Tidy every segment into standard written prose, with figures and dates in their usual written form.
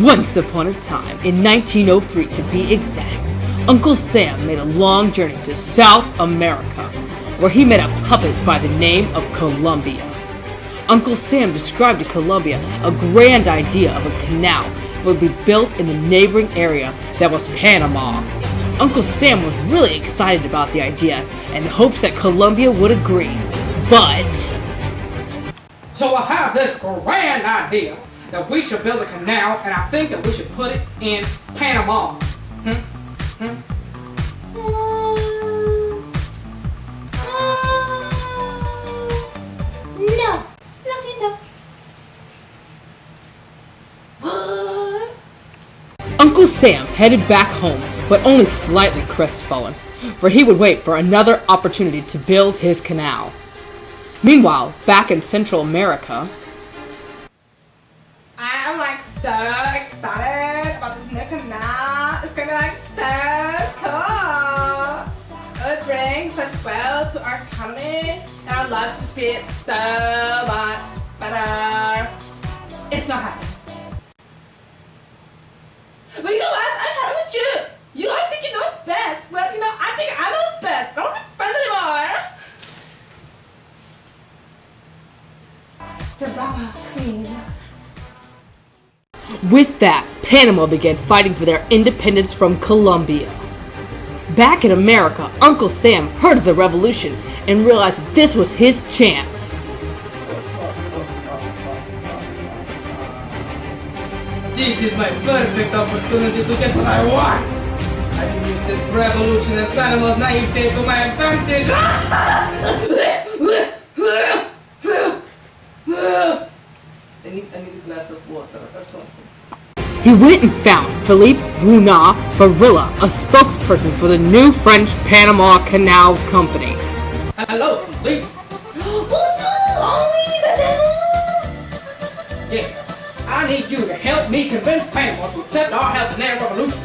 Once upon a time, in 1903 to be exact, Uncle Sam made a long journey to South America, where he met a puppet by the name of Colombia. Uncle Sam described to Colombia a grand idea of a canal that would be built in the neighboring area that was Panama. Uncle Sam was really excited about the idea and hopes that Colombia would agree, but... So I have this grand idea that we should build a canal, and I think that we should put it in Panama. No, lo siento. What? Uncle Sam headed back home, but only slightly crestfallen, for he would wait for another opportunity to build his canal. Meanwhile, back in Central America, I'm like so excited about this new canal. It's gonna be like so cool. It brings such well to our economy, and our lives will be so much better. It's not happening. But you know what? I'm happy with you. You guys think you know what's best. Well, you know, I think I know what's best. I don't want to be friends anymore. Drama queen. with that, Panama began fighting for their independence from Colombia. Back in America, Uncle Sam heard of the revolution and realized that this was his chance. This is my perfect opportunity to get what I want. I can use this revolution and Panama's naivete to my advantage. I need a glass of water or something. He went and found Philippe Brunat Barilla, a spokesperson for the new French Panama Canal Company. Hello, Philippe. Yeah, I need you to help me convince Panama to accept our help in their revolution.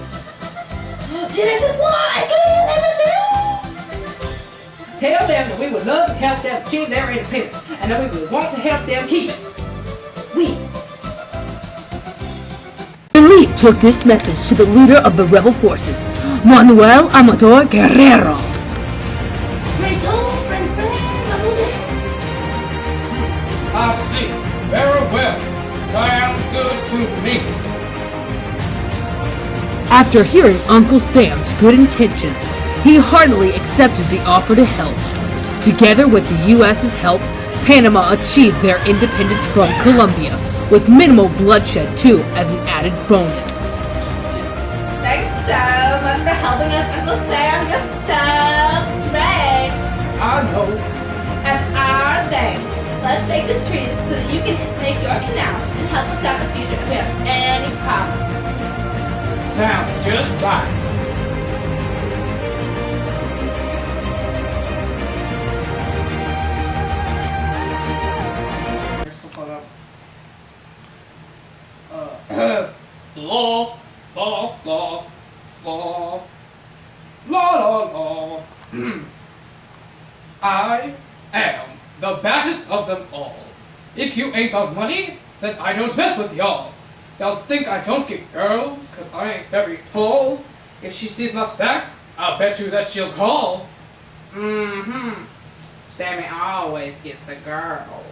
Tell them that we would love to help them achieve their independence and that we would want to help them keep it. Philippe took this message to the leader of the rebel forces, Manuel Amador Guerrero. I see. Very well. Sounds good to me. After hearing Uncle Sam's good intentions, he heartily accepted the offer to help. Together with the U.S.'s help, Panama achieved their independence from Colombia, with minimal bloodshed too as an added bonus. Thanks so much for helping us, Uncle Sam. You're so great. I know. As our thanks, let's make this treaty so that you can make your canal and help us out in the future if we have any problems. Sounds just right. Law, law, law, law, law, law, law. I am the baddest of them all. If you ain't got money, then I don't mess with y'all. Y'all think I don't get girls, cause I ain't very tall. If she sees my stacks, I'll bet you that she'll call. Sammy always gets the girl.